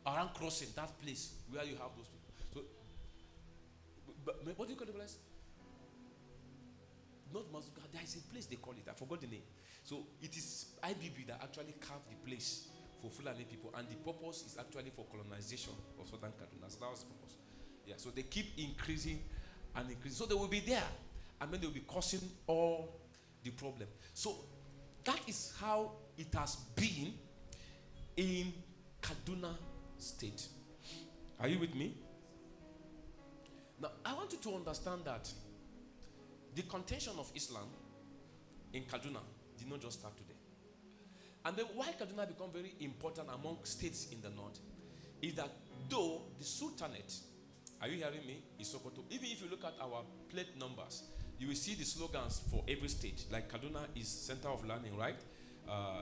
around crossing, that place where you have those people. So, but what do you call the place? Not Mazuka. There is a place they call it. I forgot the name. So it is IBB that actually carved the place for Fulani people, and the purpose is actually for colonization of southern Kaduna. So that was the purpose. Yeah. So they keep increasing and increasing. So they will be there, and then they will be causing all the problem. So that is how it has been in Kaduna State. Are you with me? Now, I want you to understand that the contention of Islam in Kaduna did not just start today. And then why Kaduna become very important among states in the north is that though the Sultanate, are you hearing me, is Sokoto, even if you look at our plate numbers, you will see the slogans for every state. Like Kaduna is center of learning, right?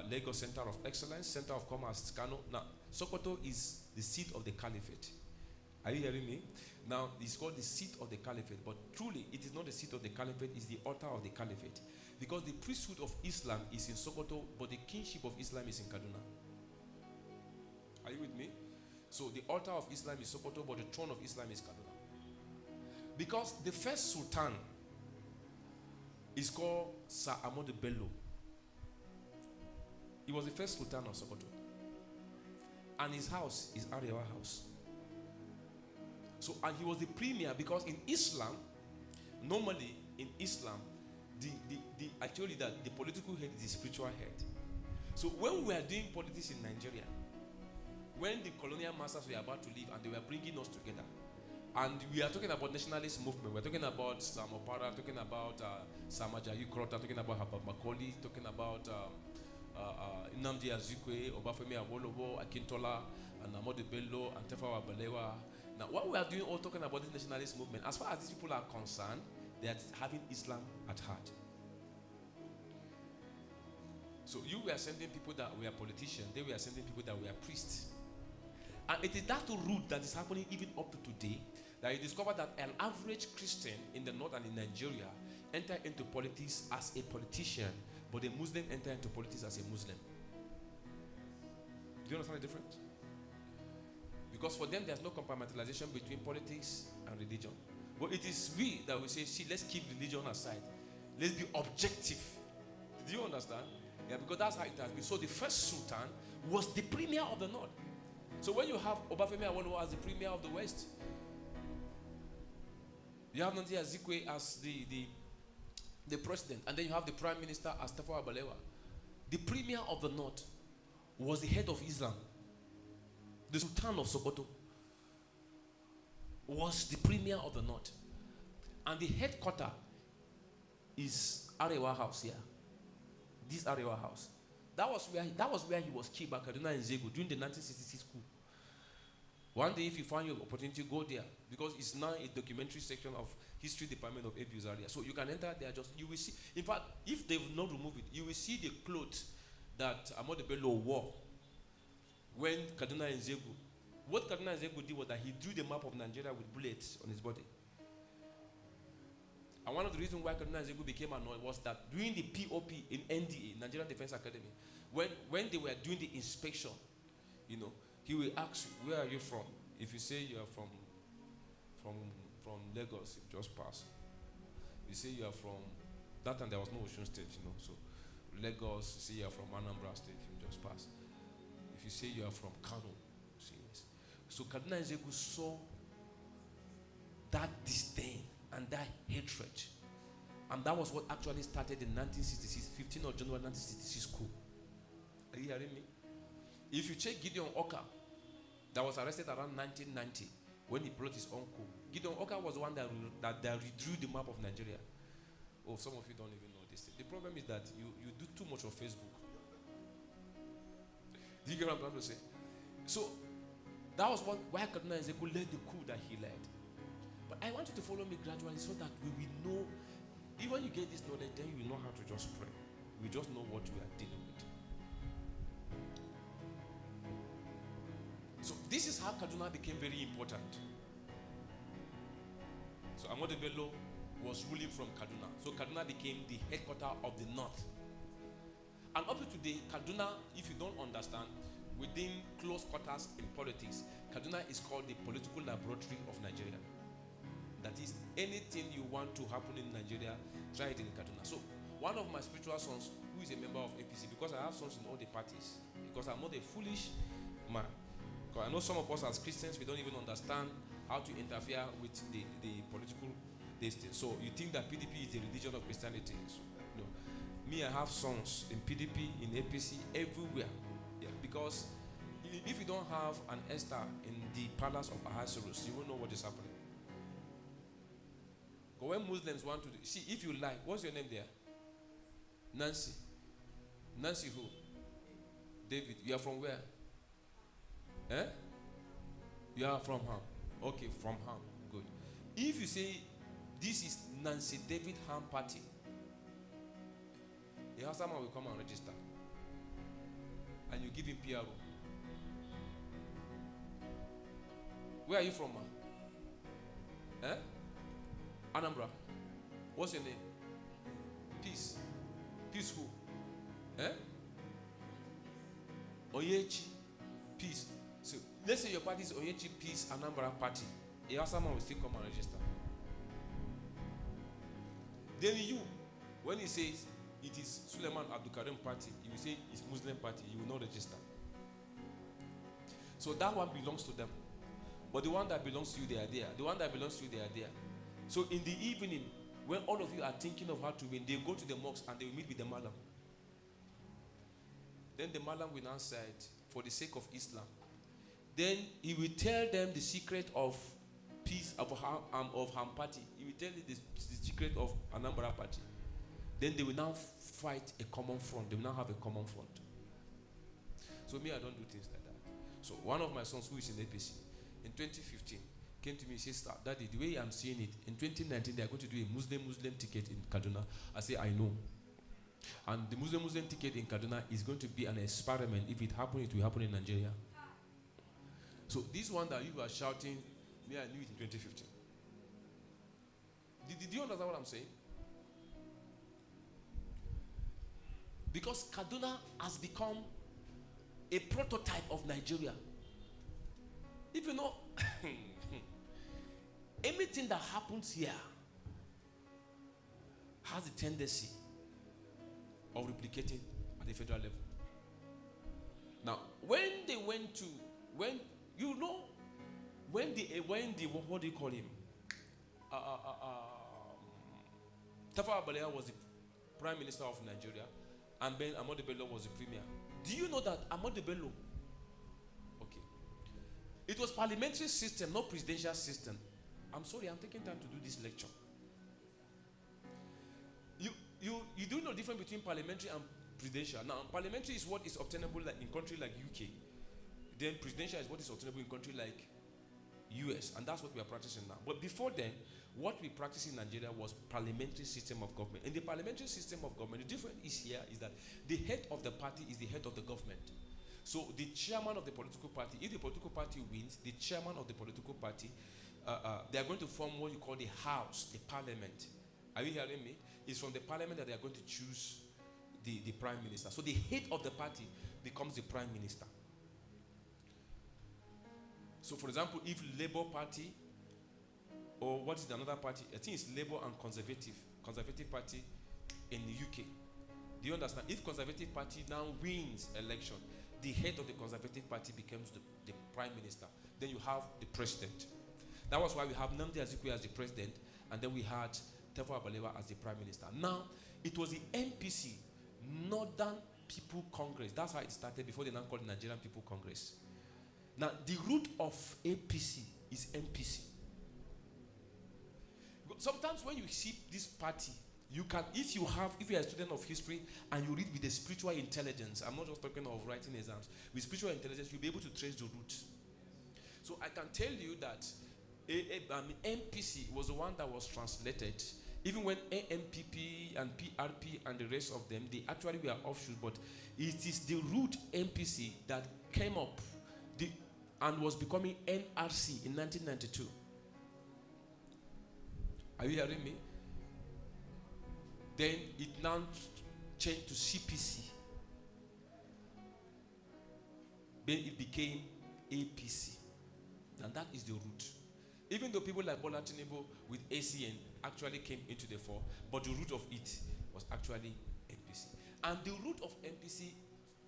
Lagos, center of excellence, center of commerce, Kano. Now, Sokoto is the seat of the caliphate. Are you hearing me? Now, it's called the seat of the caliphate, but truly, it is not the seat of the caliphate, it's the altar of the caliphate. Because the priesthood of Islam is in Sokoto, but the kingship of Islam is in Kaduna. Are you with me? So, the altar of Islam is Sokoto, but the throne of Islam is Kaduna. Because the first sultan is called Sir Ahmadu Bello. He was the first sultan of Sokoto. And his house is Arewa House. So, and he was the premier because in Islam, normally in Islam, I told you that the political head is the spiritual head. So when we were doing politics in Nigeria, when the colonial masters were about to leave and they were bringing us together, and we are talking about nationalist movement, we're talking about Sam Opara, talking about Sam Ajayi Krota, talking about Habab Macaulay, talking about Nnamdi Azikiwe, Obafemi Awolowo, Akintola, and Ahmadu Bello, and Tafawa Balewa. Now, what we are doing, all talking about this nationalist movement, as far as these people are concerned, they are having Islam at heart. So you were sending people that were politicians, they were sending people that were priests. And it is that route that is happening even up to today, that you discover that an average Christian in the north and in Nigeria enter into politics as a politician, but a Muslim enter into politics as a Muslim. Do you understand the difference? Because for them, there's no compartmentalization between politics and religion. But it is we that will say, see, let's keep religion aside. Let's be objective. Do you understand? Yeah, because that's how it has been. So the first sultan was the premier of the north. So when you have Obafemi Awolowo as the premier of the west, you have Nnamdi Azikiwe as the president, and then you have the prime minister as Tafawa Balewa. The premier of the north was the head of Islam. The Sultan of Sokoto was the premier of the north. And the headquarter is Arewa House here. This Arewa House. That was where he was killed by Kaduna and Zego during the 1966 coup. One day, if you find your opportunity, go there. Because it's now a documentary section of History Department of ABU Zaria. So you can enter there, you will see. In fact, if they've not removed it, you will see the clothes that Ahmadu Bello wore when Kaduna and Zego. What Kaduna and Zego did was that he drew the map of Nigeria with bullets on his body. And one of the reasons why Kaduna and Zego became annoyed was that during the POP in NDA, Nigerian Defense Academy, when they were doing the inspection, you know, he will ask you, where are you from? If you say you are from Lagos, you just pass. You say you are from, that time there was no Osun State, you know, so Lagos, you say you are from Anambra State, you just pass. If you say you are from Kano, say yes. So Kaduna and Zego saw that disdain and that hatred. And that was what actually started in 1966, 15th of January 1966 coup. Are you hearing me? If you check Gideon Oka, that was arrested around 1990 when he brought his own coup. Gideon Oka was the one that redrew the map of Nigeria. Oh, some of you don't even know this. The problem is that you do too much of Facebook. Do you get what I'm trying to say? So, that was why Kaduna and Zego led the coup that he led. But I want you to follow me gradually so that we will know, even when you get this knowledge, then you will know how to just pray. We just know what we are dealing with. So this is how Kaduna became very important. So Ahmadu Bello was ruling from Kaduna. So Kaduna became the headquarters of the north. And up to today, Kaduna, if you don't understand, within close quarters in politics, Kaduna is called the political laboratory of Nigeria. That is, anything you want to happen in Nigeria, try it in Kaduna. So, one of my spiritual sons, who is a member of APC, because I have sons in all the parties, because I'm not a foolish man. Because I know some of us as Christians, we don't even understand how to interfere with the political destiny. So, you think that PDP is the religion of Christianity? So, no. Me, I have sons in PDP, in APC, everywhere. Yeah, because if you don't have an Esther in the palace of Ahasuerus, you won't know what is happening. But when Muslims want to see, if you like, what's your name there? Nancy. Nancy who? David. You are from where? Eh? You are from Ham. Okay, from Ham. Good. If you say this is Nancy David Ham party, the husband will come and register. And you give him PRO. Where are you from, man? Eh? Anambra. What's your name? Peace. Peace who? Eh? Oyechi. Peace. So let's say your party is Oyechi Peace Anambra Party. A husband will still come and register. Then you, when he says it is Suleiman Abdulkarim Party, you will say it's Muslim party, you will not register. So that one belongs to them. But the one that belongs to you, they are there. The one that belongs to you, they are there. So in the evening, when all of you are thinking of how to win, they go to the mosque and they will meet with the Malam. Then the Malam will now say it for the sake of Islam. Then he will tell them the secret of peace of Ham party. He will tell you the secret of Anambra party. Then they will now fight a common front. They will now have a common front. So me, I don't do things like that. So one of my sons who is in APC, in 2015, came to me and said, Daddy, the way I'm seeing it, in 2019, they are going to do a Muslim ticket in Kaduna. I say, I know. And the Muslim ticket in Kaduna is going to be an experiment. If it happens, it will happen in Nigeria. So this one that you are shouting, me, I knew it in 2015. Did you understand what I'm saying? Because Kaduna has become a prototype of Nigeria. If you know, anything that happens here has a tendency of replicating at the federal level. Now, when they went to, when the what do you call him? Tafawa Balewa was the Prime Minister of Nigeria, and then Ahmadu Bello was the Premier. Do you know that Ahmadu Bello? Okay. It was parliamentary system, not presidential system. I'm sorry, I'm taking time to do this lecture. You do know the difference between parliamentary and presidential. Now, parliamentary is what is obtainable like in country like UK. Then presidential is what is obtainable in country like US, and that's what we are practicing now. But before then, what we practiced in Nigeria was parliamentary system of government. In the parliamentary system of government, the difference is here is that the head of the party is the head of the government. So the chairman of the political party, if the political party wins, the chairman of the political party, they are going to form what you call the house, the parliament. Are you hearing me? It's from the parliament that they are going to choose the prime minister. So the head of the party becomes the prime minister. So for example, if Labour Party, or what is the another party? I think it's Labour and Conservative Party in the UK. Do you understand? If Conservative Party now wins election, the head of the Conservative Party becomes the prime minister. Then you have the president. That was why we have Nnamdi Azikiwe as the president, and then we had Tafawa Balewa as the prime minister. Now, it was the NPC, Northern People Congress. That's how it started before they now called the Nigerian People Congress. Now, the root of APC is NPC. Sometimes when you see this party, you can, if you are a student of history and you read with the spiritual intelligence, I'm not just talking of writing exams, with spiritual intelligence, you'll be able to trace the root. So I can tell you that NPC was the one that was translated. Even when AMPP and PRP and the rest of them, they actually were offshoots, but it is the root NPC that came up and was becoming NRC in 1992. Are you hearing me? Then it now changed to CPC. then it became APC. And that is the root. Even though people like Bola Tinubu with ACN actually came into the fore, but the root of it was actually MPC. And the root of MPC,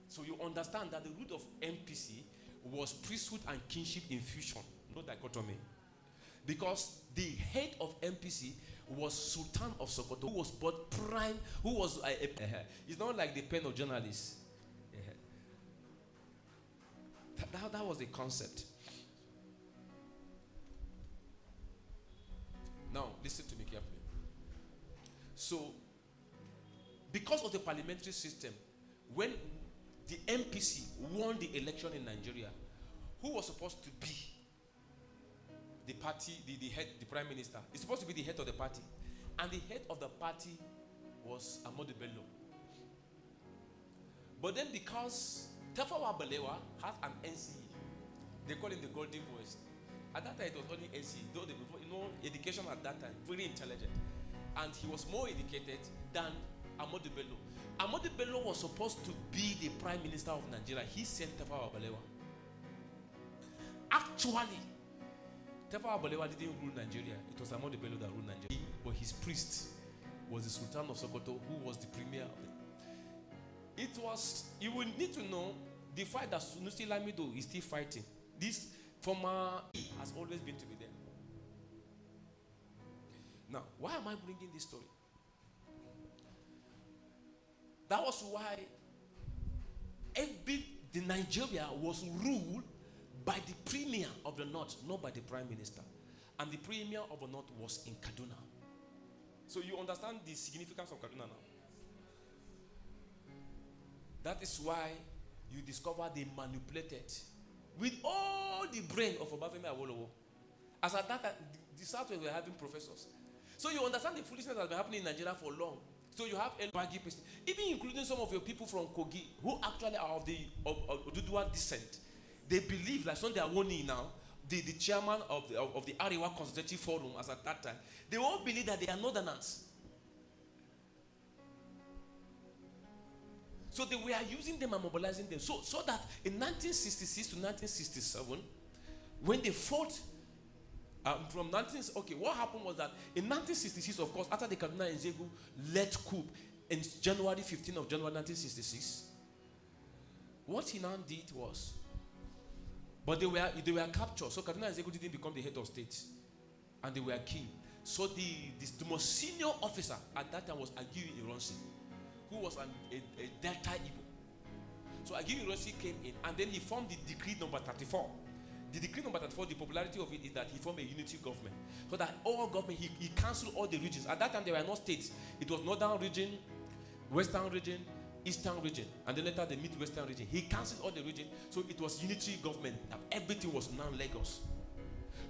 so you understand that the root of MPC was priesthood and kingship infusion, no dichotomy. Because the head of MPC was Sultan of Sokoto, who was both prime, who was it's not like the pen of journalists. That was the concept. Now, listen to me carefully. So, because of the parliamentary system, when the MPC won the election in Nigeria, who was supposed to be the party, the head, the prime minister? It's supposed to be the head of the party. And the head of the party was Ahmadu Bello. But then because Tafawa Balewa has an NCE, they call him the Golden Voice. At that time, it was only NCE. Though education at that time, very intelligent. And he was more educated than Ahmadu Bello. Ahmadu Bello was supposed to be the prime minister of Nigeria. He sent Tafawa Balewa. Actually, Tafawa Balewa didn't rule Nigeria. It was Ahmadu Bello that ruled Nigeria. But his priest was the Sultan of Sokoto, who was the premier of it. It was, you will need to know, the fight that Sunusi Lamido is still fighting. This former has always been to be there. Now, why am I bringing this story? That was why the Nigeria was ruled by the premier of the north, not by the prime minister. And the premier of the north was in Kaduna. So you understand the significance of Kaduna now? That is why you discover they manipulated with all the brain of Obafemi Awolowo. As at that time, the Southwest were having professors. So you understand the foolishness that has been happening in Nigeria for long. So you have even including some of your people from Kogi, who actually are of the Oduduwa descent. They believe, like Sunday Awoni now, the chairman of the Arewa Consultative Forum, as at that time, they all believe that they are northerners. So they were using them and mobilizing them. So that in 1966 to 1967, when they fought what happened was that in 1966, of course, after the Kaduna Nzegu led coup in January 15th of January 1966, what he now did was, but they were captured. So Kaduna Nzegu didn't become the head of state, and they were killed. So the most senior officer at that time was Aguiyi Ironsi, who was a Delta Igbo. So Aguiyi Ironsi came in, and then he formed the decree number 34. The decree number 34, the popularity of it is that he formed a unity government. So that all government, he cancelled all the regions. At that time, there were no states. It was northern region, western region, eastern region, and then later the midwestern region. He cancelled all the region, so it was unity government. Everything was now Lagos.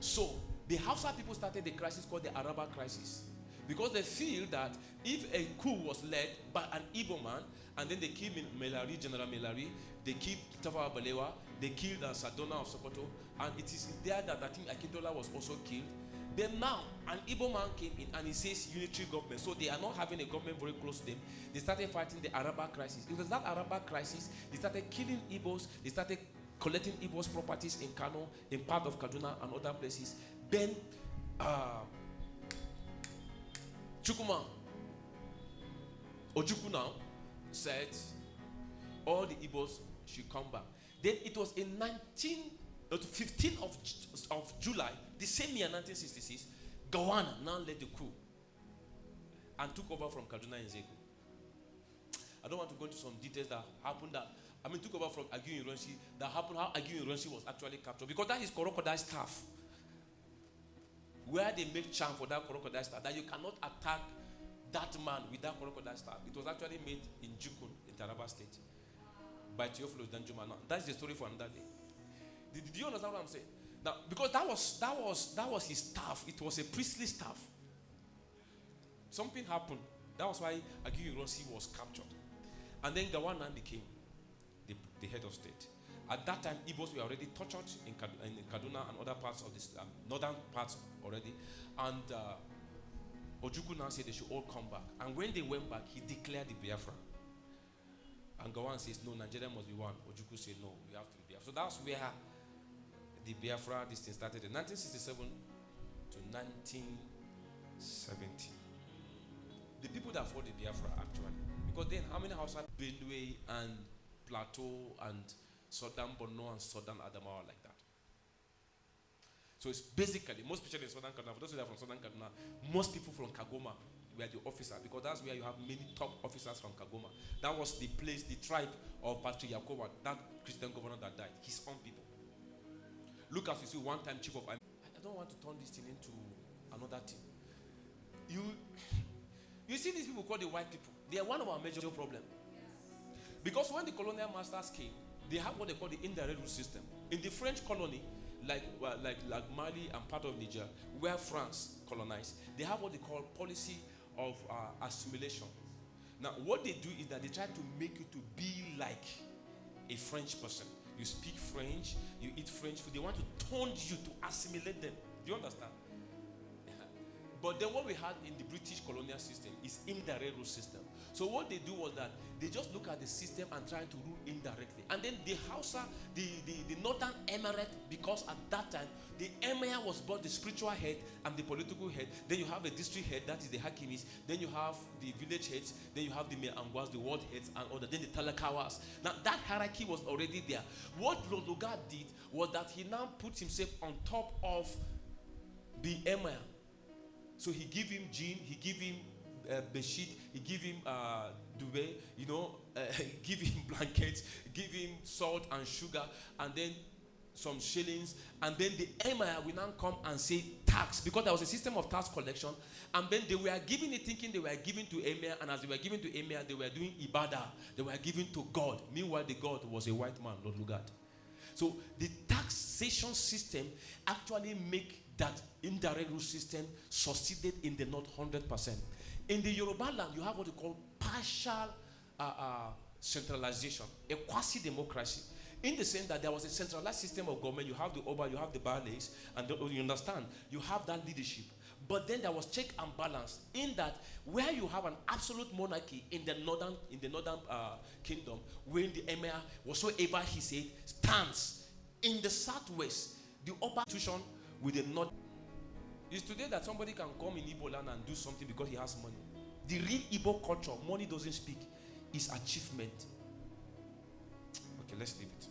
So the Hausa people started the crisis called the Araba crisis, because they feel that if a coup was led by an Igbo man, and then they killed General Melari, they killed Tafawa Balewa, they killed Sadona of Sokoto, and it is there that I think Akintola was also killed. Then now, an Igbo man came in and he says unitary government. So they are not having a government very close to them. They started fighting the Araba crisis. It was that Araba crisis, they started killing Igbos, they started collecting Igbos' properties in Kano, in part of Kaduna and other places. Then, Chukuma, Ojukwu now, said all the Igbos should come back. Then it was in 15th of July, the same year, 1966, Gawana now led the coup and took over from Kaduna Nzegu. I don't want to go into some details that happened took over from Aguiyi Ironsi, that happened, how Aguiyi Ironsi was actually captured, because that is crocodile staff. Where they make charm for that crocodile staff, that you cannot attack that man with that crocodile staff. It was actually made in Jukun, in Taraba State, by Theophilus Danjuma. Now, that's the story for another day. Did you understand what I'm saying? Now, because that was his staff. It was a priestly staff. Something happened. That was why Aguiyi Ironsi was captured. And then Gawana became the head of state. At that time, Igbos were already tortured in Kaduna and other parts of this northern parts already. And Ojukwu now said they should all come back. And when they went back, he declared the Biafra. And Gawan says, no, Nigeria must be one. Ojukwu says, no, we have to be Biafra. So that's where the Biafra, this thing started in 1967 to 1970. The people that fought the Biafra, actually. Because then, how many houses had Benue and Plateau and Southern Borno and Southern Adamawa like that? So it's basically, most especially in Southern Kaduna, for those who are from Southern Kaduna, most people from Kagoma were the officer, because that's where you have many top officers from Kagoma. That was the place, the tribe of Patrick Yakowa, that Christian governor that died, his own people. Look, as you see, one time chief of I don't want to turn this thing into another thing. You see these people called the white people. They are one of our major problems. Because when the colonial masters came, they have what they call the indirect rule system. In the French colony, like Mali and part of Niger, where France colonized, they have what they call policy of assimilation. Now, what they do is that they try to make you to be like a French person. You speak French, you eat French food. They want to turn you to assimilate them. Do you understand? But then what we had in the British colonial system is indirect rule system. So what they do was that they just look at the system and try to rule indirectly. And then the Hausa, the Northern Emirate, because at that time, the Emir was both the spiritual head and the political head. Then you have a district head, that is the Hakimis. Then you have the village heads. Then you have the Meangwas, the ward heads, and other. Then the Talakawas. Now that hierarchy was already there. What Lodogard did was that he now put himself on top of the Emir. So he give him gin, he give him bedsheet, he give him duvet, give him blankets, give him salt and sugar, and then some shillings, and then the emir will now come and say tax, because there was a system of tax collection, and then they were giving it thinking they were giving to emir, and as they were giving to emir, they were doing ibadah, they were giving to God. Meanwhile, the God was a white man, Lord Lugard. So the taxation system actually make that indirect rule system succeeded in the north 100%. In the Yoruba land, you have what you call partial centralization, a quasi-democracy, in the sense that there was a centralized system of government. You have the Oba, you have the Bales, and you understand, you have that leadership. But then there was check and balance in that where you have an absolute monarchy in the northern kingdom, when the emir, whatsoever he said, stands. In the southwest, the Oba institution with the north. It's today that somebody can come in Igbo land and do something because he has money. The real Igbo culture, money doesn't speak, is achievement. Okay, let's leave it.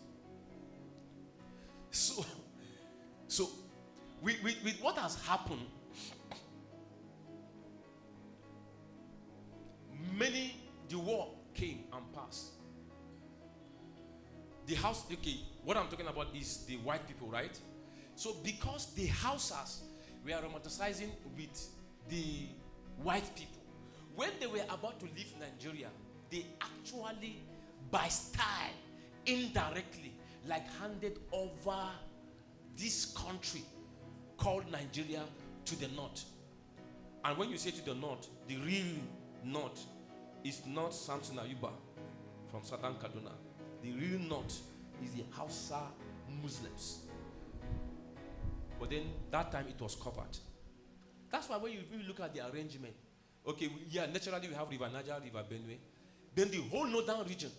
So with what has happened, the war came and passed. The house, okay, what I'm talking about is the white people, right? So because the Hausas were romanticizing with the white people, when they were about to leave Nigeria, they actually, by style, indirectly, like handed over this country called Nigeria to the north. And when you say to the north, the real north is not Samson Ayuba from Southern Kaduna. The real north is the Hausa Muslims. But then that time it was covered. That's why when you look at the arrangement, okay, naturally we have River Niger, River Benue. Then the whole northern region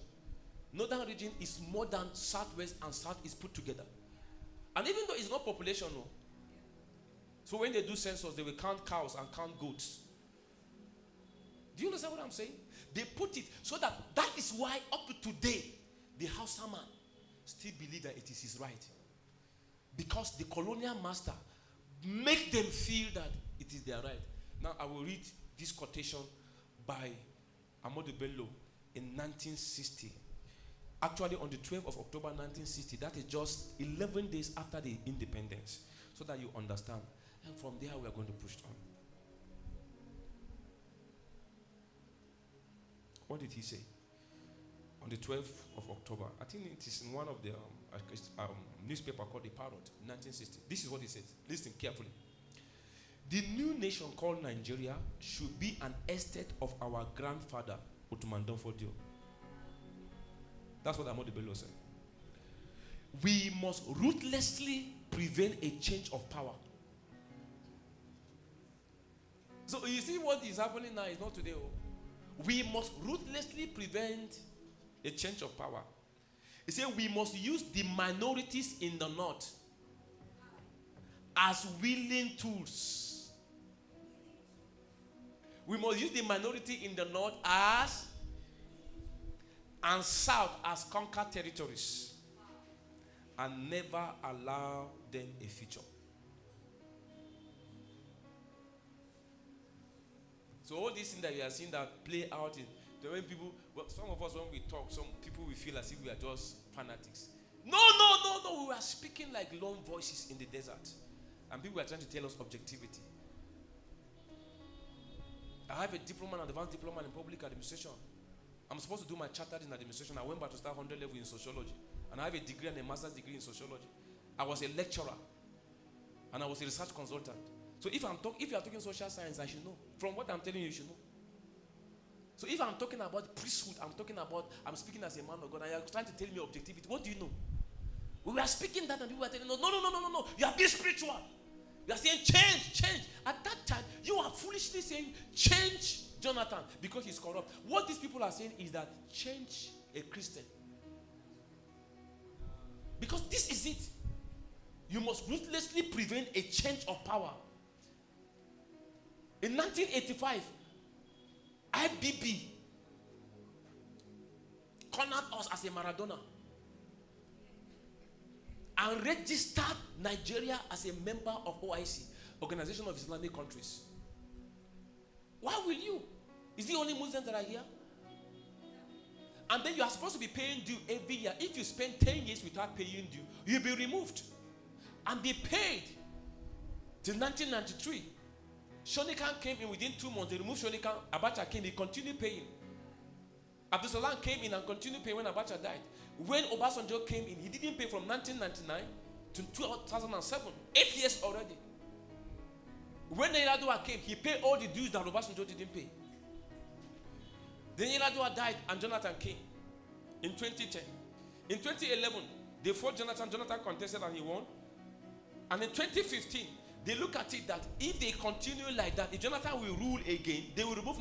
is more than southwest and southeast put together. And even though it's not population, no. So when they do census, they will count cows and count goats. Do you understand what I'm saying? They put it so that is why up to today, the Hausa man still believe that it is his right. Because the colonial master make them feel that it is their right. Now I will read this quotation by Ahmadu Bello in 1960. Actually on the 12th of October 1960, that is just 11 days after the independence, so that you understand. And from there we are going to push on. What did he say? On the 12th of October, I think it is in one of the newspaper called The Parrot, 1960. This is what he says. Listen carefully. The new nation called Nigeria should be an estate of our grandfather, Othman Danfodio. That's what Ahmadu Bello said. We must ruthlessly prevent a change of power. So you see what is happening now is not today. We must ruthlessly prevent A change of power. He said we must use the minorities in the north as willing tools. We must use the minority in the north as and south as conquered territories and never allow them a future. So all these things that we are seeing that play out in the way people, well, some of us when we talk, some people will feel as if we are just fanatics. No. We are speaking like lone voices in the desert. And people are trying to tell us objectivity. I have a diploma, an advanced diploma in public administration. I'm supposed to do my chartered in administration. I went back to start 100 level in sociology. And I have a degree and a master's degree in sociology. I was a lecturer. And I was a research consultant. So if you are talking social science, I should know. From what I'm telling you, you should know. So if I'm talking about priesthood, I'm speaking as a man of God, and you're trying to tell me objectivity, what do you know? We were speaking that and people were telling us, no. You are being spiritual. You are saying change. At that time, you are foolishly saying change Jonathan because he's corrupt. What these people are saying is that change a Christian. Because this is it. You must ruthlessly prevent a change of power. In 1985, IBB cornered us as a Maradona and registered Nigeria as a member of OIC, Organization of Islamic Countries. Why will you? Is the only Muslims that are here? And then you are supposed to be paying due every year. If you spend 10 years without paying due, you'll be removed. And they paid till 1993. Shonikan came in within 2 months. They removed Shonikan. Abacha came. He continued paying. Abdul Salam came in and continued paying when Abacha died. When Obasanjo came in, he didn't pay from 1999 to 2007. 8 years already. When Jedidiah came, he paid all the dues that Obasanjo didn't pay. Then Jedidiah died and Jonathan came in 2010. In 2011, they fought Jonathan. Jonathan contested and he won. And in 2015, they look at it that if they continue like that, if Jonathan will rule again, they will remove